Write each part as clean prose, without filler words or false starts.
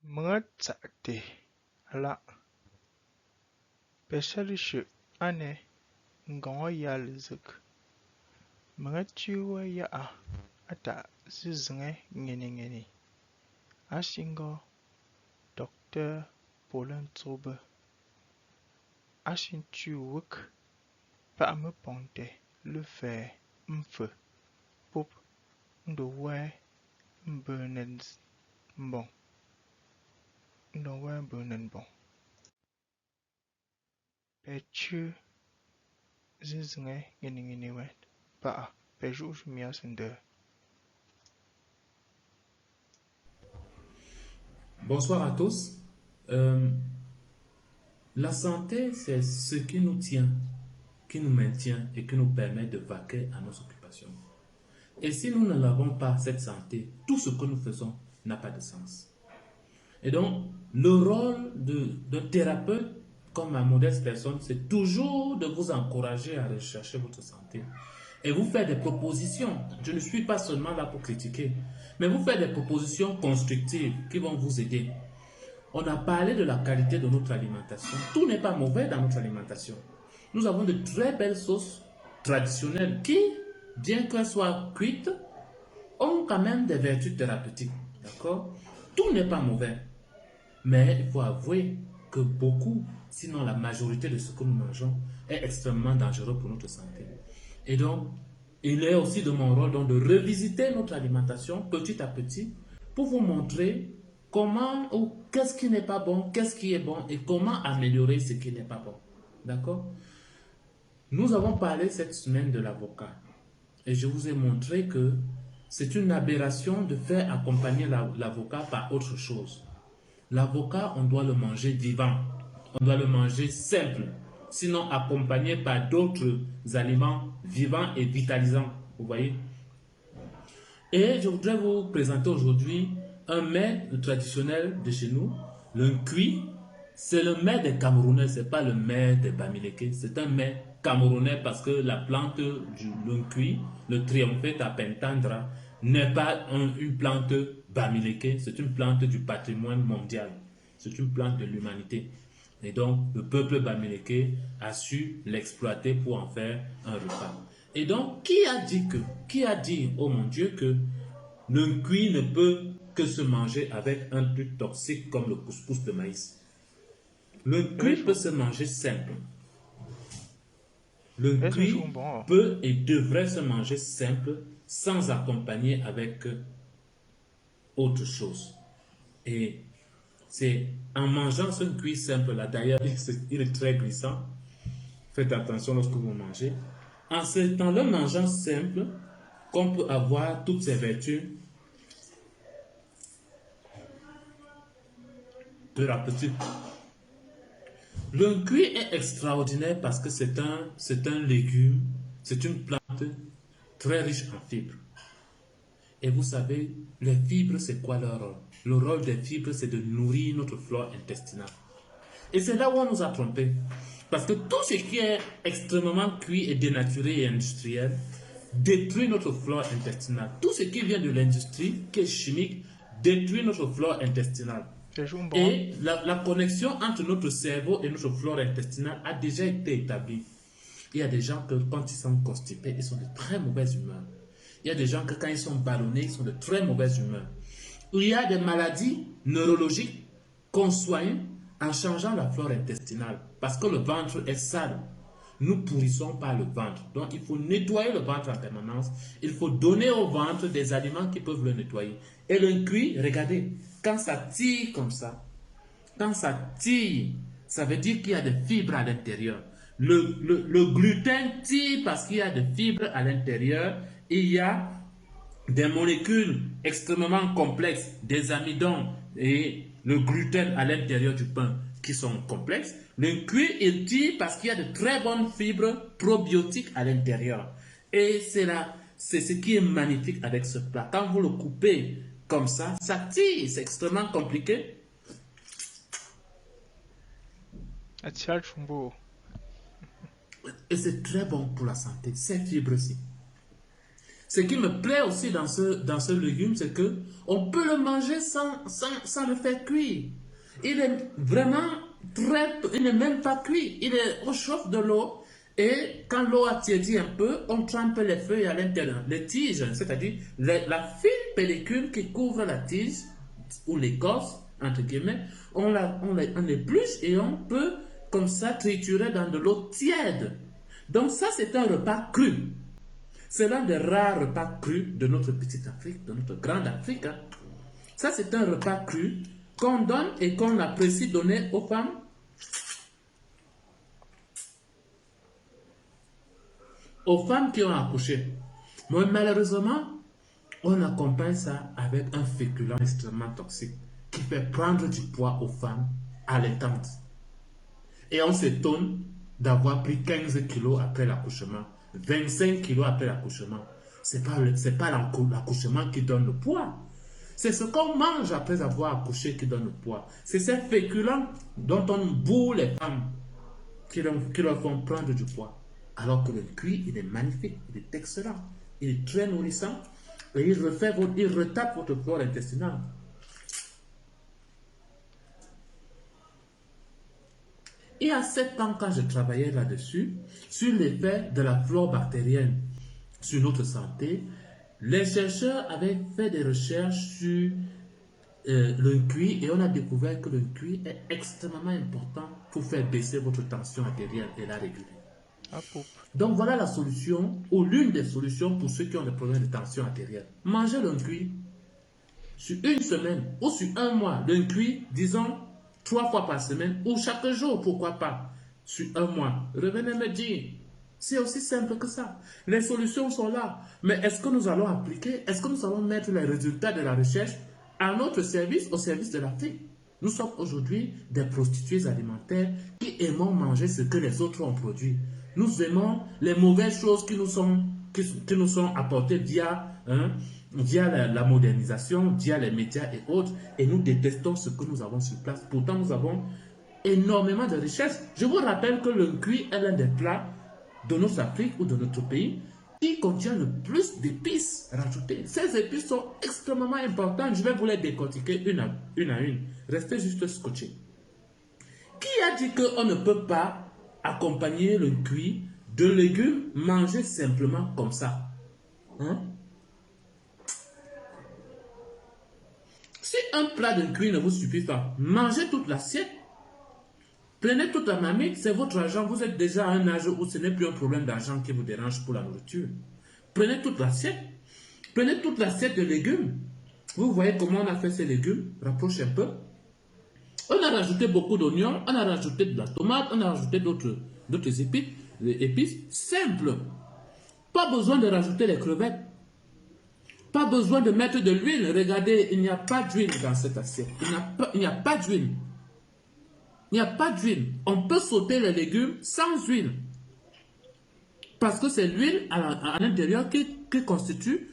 Mengacate ala pesalishe ane ngɔŋɔ yalizig. Mengaciwa ya'a ata zizŋɛ ŋeni ashingo Dr. Pauline Tsobe ashintuwik paɣa ponte lufɛɛ mfe pop ndo wɛɛ mbönen bɔŋ. Pɛchu zizŋɛ ŋeni wɛn paɣa pɛjuɣu miasinde. Bonsoir à tous. La santé, c'est ce qui nous tient, qui nous maintient et qui nous permet de vaquer à nos occupations. Et si nous ne l'avons pas, cette santé, tout ce que nous faisons n'a pas de sens. Et donc, le rôle d'un thérapeute, comme ma modeste personne, c'est toujours de vous encourager à rechercher votre santé et vous faire des propositions. Je ne suis pas seulement là pour critiquer, mais vous faire des propositions constructives qui vont vous aider. On a parlé de la qualité de notre alimentation. Tout n'est pas mauvais dans notre alimentation. Nous avons de très belles sauces traditionnelles qui, bien qu'elles soient cuites, ont quand même des vertus thérapeutiques. D'accord? Tout n'est pas mauvais. Mais il faut avouer que beaucoup, sinon la majorité de ce que nous mangeons, est extrêmement dangereux pour notre santé. Et donc, il est aussi de mon rôle donc, de revisiter notre alimentation petit à petit pour vous montrer comment ou qu'est-ce qui n'est pas bon, qu'est-ce qui est bon et comment améliorer ce qui n'est pas bon. D'accord? Nous avons parlé cette semaine de l'avocat et je vous ai montré que c'est une aberration de faire accompagner l'avocat par autre chose. L'avocat, on doit le manger vivant, on doit le manger simple, sinon accompagné par d'autres aliments vivants et vitalisants. Vous voyez? Et je voudrais vous présenter aujourd'hui un mets traditionnel de chez nous, le cuit. C'est le mets des Camerounais, ce n'est pas le mets des Bamileke, c'est un mets camerounais parce que la plante du cuit, le Triompheta pentandra, n'est pas une plante Bamileke, c'est une plante du patrimoine mondial, c'est une plante de l'humanité. Et donc, le peuple Bamileke a su l'exploiter pour en faire un repas. Et donc, qui a dit, oh mon Dieu, que le cuit ne peut que se manger avec un truc toxique comme le couscous de maïs? Le cuit peut se manger simple. Le cuit peut et devrait se manger simple sans accompagner avec autre chose. Et c'est en mangeant ce cuit simple là, d'ailleurs il est très glissant, faites attention lorsque vous mangez, en le mangeant simple qu'on peut avoir toutes ces vertus thérapeutiques. Le cuit est extraordinaire parce que c'est un légume, c'est une plante très riche en fibres. Et vous savez, les fibres, c'est quoi leur rôle? Le rôle des fibres, c'est de nourrir notre flore intestinale. Et c'est là où on nous a trompés. Parce que tout ce qui est extrêmement cuit et dénaturé et industriel détruit notre flore intestinale. Tout ce qui vient de l'industrie, qui est chimique, détruit notre flore intestinale. Et la connexion entre notre cerveau et notre flore intestinale a déjà été établie. Il y a des gens que quand ils sont constipés, ils sont de très mauvaise humeur. Il y a des gens que quand ils sont ballonnés, ils sont de très mauvaise humeur. Il y a des maladies neurologiques qu'on soigne en changeant la flore intestinale. Parce que le ventre est sale. Nous pourrissons par le ventre. Donc il faut nettoyer le ventre en permanence. Il faut donner au ventre des aliments qui peuvent le nettoyer. Et le cuit, regardez, quand ça tire comme ça, ça veut dire qu'il y a des fibres à l'intérieur. Le gluten tire parce qu'il y a des fibres à l'intérieur. Il y a des molécules extrêmement complexes, des amidons et le gluten à l'intérieur du pain qui sont complexes. Le cuit, il tire parce qu'il y a de très bonnes fibres probiotiques à l'intérieur. Et c'est ce qui est magnifique avec ce plat. Quand vous le coupez comme ça tire, c'est extrêmement compliqué. Et c'est très bon pour la santé, ces fibres-ci. Ce qui me plaît aussi dans ce légume, c'est que on peut le manger sans le faire cuire. Il est vraiment il n'est même pas cuit. On chauffe de l'eau et quand l'eau a tiédi un peu, on trempe les feuilles à l'intérieur. Les tiges, c'est-à-dire la fine pellicule qui couvre la tige ou l'écorce, entre guillemets, on l'épluche et on peut comme ça triturer dans de l'eau tiède. Donc ça, c'est un repas cru. C'est l'un des rares repas crus de notre petite Afrique, de notre grande Afrique. Hein. Ça, c'est un repas cru qu'on donne et qu'on apprécie donner aux femmes. Aux femmes qui ont accouché. Mais malheureusement, on accompagne ça avec un féculent extrêmement toxique qui fait prendre du poids aux femmes allaitantes. Et on s'étonne d'avoir pris 15 kilos après l'accouchement, 25 kilos après l'accouchement. Ce n'est pas l'accouchement qui donne le poids. C'est ce qu'on mange après avoir accouché qui donne le poids. C'est ces féculents dont on bourre les femmes qui leur font prendre du poids. Alors que le cuit, il est magnifique, il est excellent, il est très nourrissant et il retape votre flore intestinale. Il y a 7 ans, quand je travaillais là-dessus, sur l'effet de la flore bactérienne sur notre santé, les chercheurs avaient fait des recherches sur le cuit et on a découvert que le cuit est extrêmement important pour faire baisser votre tension artérielle et la réguler. Donc voilà la solution, ou l'une des solutions pour ceux qui ont des problèmes de tension artérielle. Mangez le cuit sur une semaine ou sur un mois. Le cuit, disons, 3 fois par semaine ou chaque jour, pourquoi pas, sur un mois. Revenez me dire, c'est aussi simple que ça. Les solutions sont là. Mais est-ce que nous allons appliquer, est-ce que nous allons mettre les résultats de la recherche à notre service, au service de l'Afrique? Nous sommes aujourd'hui des prostituées alimentaires qui aimons manger ce que les autres ont produit. Nous aimons les mauvaises choses qui nous sont apportées via la modernisation, via les médias et autres, et nous détestons ce que nous avons sur place. Pourtant, nous avons énormément de richesses. Je vous rappelle que le cuit est l'un des plats de notre Afrique ou de notre pays qui contient le plus d'épices rajoutées. Ces épices sont extrêmement importantes. Je vais vous les décortiquer une à une. Restez juste scotchés. Qui a dit qu'on ne peut pas accompagner le cuit de légumes mangés simplement comme ça? Hein? Si un plat de cuit ne vous suffit pas, mangez toute l'assiette. Prenez toute la marmite, c'est votre argent. Vous êtes déjà à un âge où ce n'est plus un problème d'argent qui vous dérange pour la nourriture. Prenez toute l'assiette. Prenez toute l'assiette de légumes. Vous voyez comment on a fait ces légumes? Rapproche un peu. On a rajouté beaucoup d'oignons, on a rajouté de la tomate, on a rajouté d'autres épices simples. Pas besoin de rajouter les crevettes. Pas besoin de mettre de l'huile. Regardez, il n'y a pas d'huile dans cette assiette. Il n'y a pas d'huile. Il n'y a pas d'huile. On peut sauter les légumes sans huile. Parce que c'est l'huile à l'intérieur qui constitue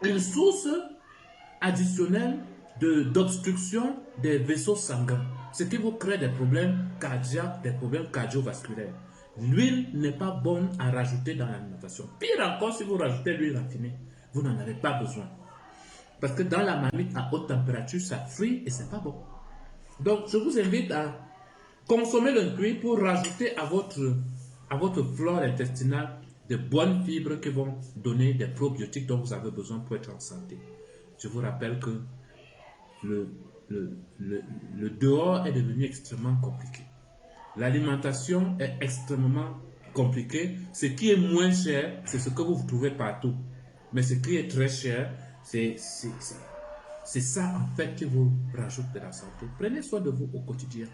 une source additionnelle d'obstruction des vaisseaux sanguins. Ce qui vous crée des problèmes cardiaques, des problèmes cardiovasculaires. L'huile n'est pas bonne à rajouter dans l'alimentation. Pire encore, si vous rajoutez l'huile raffinée, vous n'en avez pas besoin. Parce que dans la marmite à haute température, ça frit et c'est pas bon. Donc, je vous invite à consommer le cuit pour rajouter à votre flore intestinale de bonnes fibres qui vont donner des probiotiques dont vous avez besoin pour être en santé. Je vous rappelle que le dehors est devenu extrêmement compliqué. L'alimentation est extrêmement compliquée. Ce qui est moins cher, c'est ce que vous trouvez partout. Mais ce qui est très cher, c'est ça en fait qui vous rajoute de la santé. Prenez soin de vous au quotidien.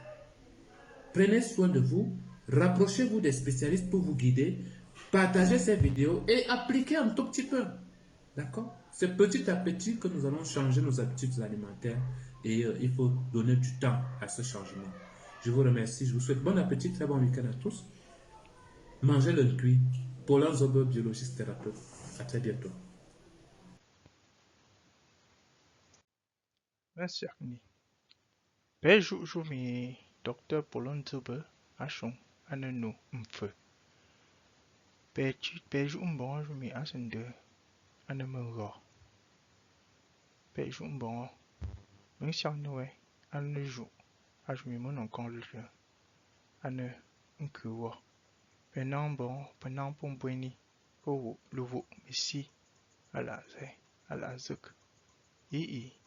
Prenez soin de vous. Rapprochez-vous des spécialistes pour vous guider. Partagez ces vidéos et appliquez un tout petit peu. D'accord? C'est petit à petit que nous allons changer nos habitudes alimentaires et il faut donner du temps à ce changement. Je vous remercie. Je vous souhaite bon appétit, très bon week-end à tous. Mangez le cuit. Paulin Zobe, biologiste thérapeute. À très bientôt. Merci, Agni. Beju mi Dr. Paulin Zobe, Achon, Anenu, Mfe. Beju mbon mi asende. ane me gho. Pe ju bon. Meng xiang noe ane ju. Ajumi mon encore le ane nkuwo. Pe nan bon, pe nan pon bweni. Ko lu vo misi ala zek. Ii